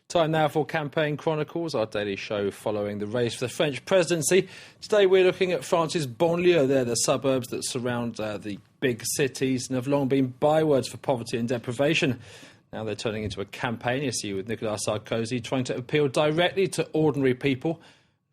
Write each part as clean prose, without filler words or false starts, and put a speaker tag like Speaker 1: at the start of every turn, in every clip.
Speaker 1: Time now for Campaign Chronicles, our daily show following the race for the French presidency. Today we're looking at France's banlieues. They're the suburbs that surround the big cities and have long been bywords for poverty and deprivation. Now they're turning into a campaign, you see, with Nicolas Sarkozy trying to appeal directly to ordinary people.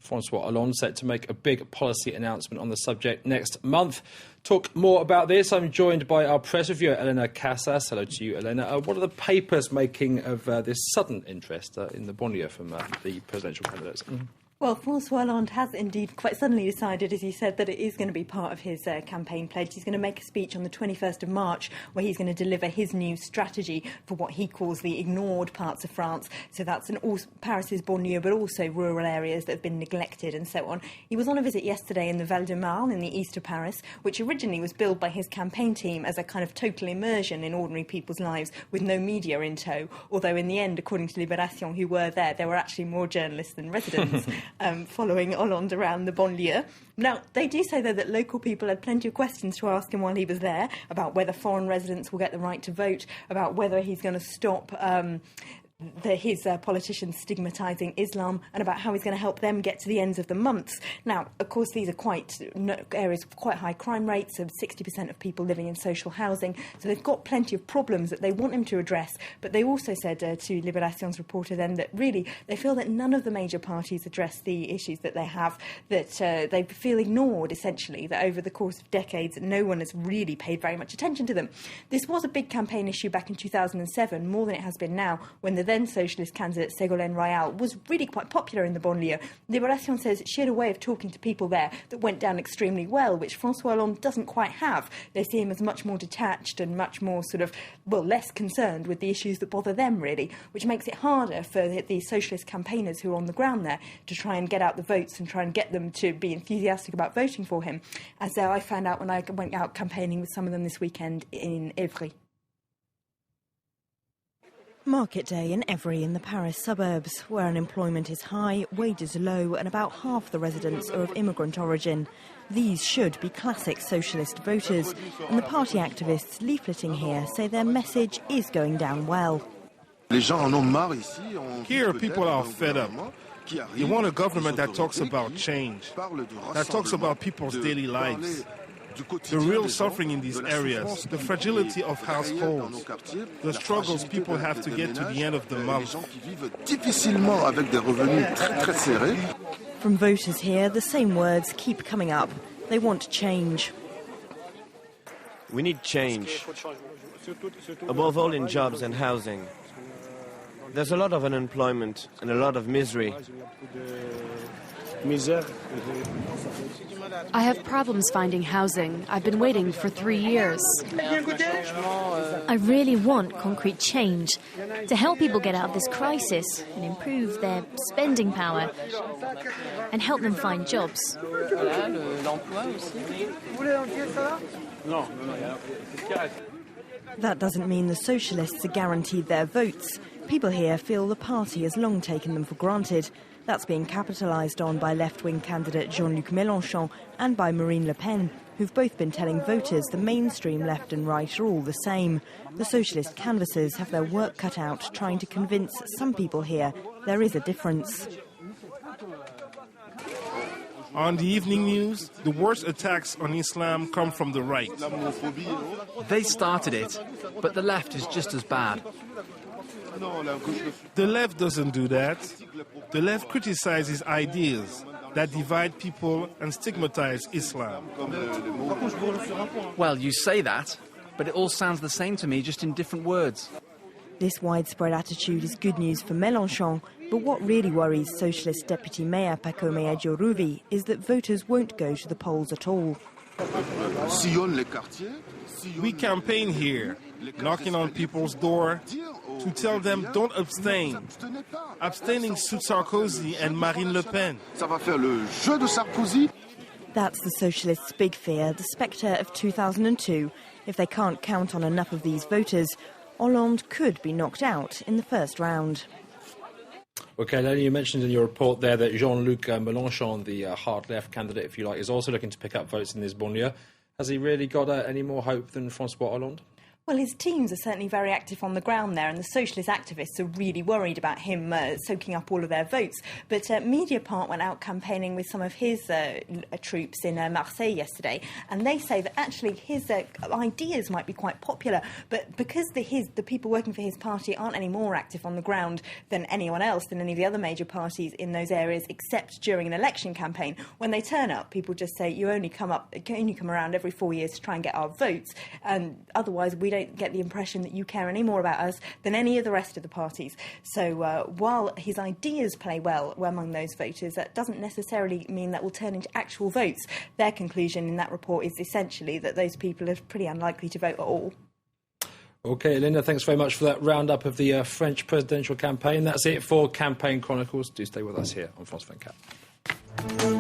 Speaker 1: François Hollande set to make a big policy announcement on the subject next month. Talk more about this. I'm joined by our press reviewer, Elena Casas. Hello to you, Elena. What are the papers making of this sudden interest in the banlieue from the presidential candidates?
Speaker 2: Well, François Hollande has indeed quite suddenly decided, as he said, that it is going to be part of his campaign pledge. He's going to make a speech on the 21st of March where he's going to deliver his new strategy for what he calls the ignored parts of France. So that's Paris's banlieue, but also rural areas that have been neglected and so on. He was on a visit yesterday in the Val-de-Marne in the east of Paris, which originally was billed by his campaign team as a kind of total immersion in ordinary people's lives with no media in tow. Although in the end, according to Libération, who were there were actually more journalists than residents. Following Hollande around the banlieue. Now, they do say, though, that local people had plenty of questions to ask him while he was there about whether foreign residents will get the right to vote, about whether he's going to stop his politicians stigmatising Islam, and about how he's going to help them get to the ends of the months. Now, of course, these are areas with quite high crime rates, of 60% of people living in social housing, so they've got plenty of problems that they want him to address. But they also said to Libération's reporter then that really they feel that none of the major parties address the issues that they have, that they feel ignored, essentially, that over the course of decades no one has really paid very much attention to them. This was a big campaign issue back in 2007, more than it has been now, when the then socialist candidate Ségolène Royal was really quite popular in the banlieue. Libération says she had a way of talking to people there that went down extremely well, which François Hollande doesn't quite have. They see him as much more detached and much more less concerned with the issues that bother them, really, which makes it harder for the socialist campaigners who are on the ground there to try and get out the votes and try and get them to be enthusiastic about voting for him, as I found out when I went out campaigning with some of them this weekend in Évry. Market day in Évry in the Paris suburbs, where unemployment is high, wages low, and about half the residents are of immigrant origin. These should be classic socialist voters, and the party activists leafleting here say their message is going down well.
Speaker 3: Here, people are fed up. You want a government that talks about change, that talks about people's daily lives. The real suffering in these areas, the fragility of households, the struggles people have to get to the end of the month.
Speaker 2: From voters here, the same words keep coming up. They want change.
Speaker 4: We need change, above all in jobs and housing. There's a lot of unemployment and a lot of misery.
Speaker 5: I have problems finding housing. I've been waiting for 3 years.
Speaker 6: I really want concrete change to help people get out of this crisis and improve their spending power and help them find jobs.
Speaker 2: That doesn't mean the socialists are guaranteed their votes. People here feel the party has long taken them for granted. That's being capitalised on by left-wing candidate Jean-Luc Mélenchon and by Marine Le Pen, who've both been telling voters the mainstream left and right are all the same. The socialist canvassers have their work cut out trying to convince some people here there is a difference.
Speaker 3: On the evening news, the worst attacks on Islam come from the right.
Speaker 7: They started it, but the left is just as bad.
Speaker 3: The left doesn't do that. The left criticizes ideas that divide people and stigmatize Islam.
Speaker 7: Well, you say that, but it all sounds the same to me, just in different words.
Speaker 2: This widespread attitude is good news for Mélenchon, but what really worries Socialist Deputy Mayor Pacome Adjourouvi is that voters won't go to the polls at all.
Speaker 3: We campaign here, knocking on people's door to tell them don't abstain. Abstaining suits Sarkozy and Marine Le Pen.
Speaker 2: That's the Socialists' big fear, the spectre of 2002. If they can't count on enough of these voters, Hollande could be knocked out in the first round.
Speaker 1: OK, Lenny, you mentioned in your report there that Jean-Luc Mélenchon, the hard-left candidate, if you like, is also looking to pick up votes in this banlieue. Has he really got any more hope than François Hollande?
Speaker 2: Well, his teams are certainly very active on the ground there, and the socialist activists are really worried about him soaking up all of their votes. But Mediapart went out campaigning with some of his troops in Marseille yesterday, and they say that actually his ideas might be quite popular, but because the people working for his party aren't any more active on the ground than anyone else, than any of the other major parties in those areas, except during an election campaign, when they turn up, people just say, you only come around every 4 years to try and get our votes, and otherwise we don't get the impression that you care any more about us than any of the rest of the parties. So while his ideas play well among those voters, that doesn't necessarily mean that will turn into actual votes. Their conclusion in that report is essentially that those people are pretty unlikely to vote at all.
Speaker 1: OK, Linda, thanks very much for that roundup of the French presidential campaign. That's it for Campaign Chronicles. Do stay with us here on France 24.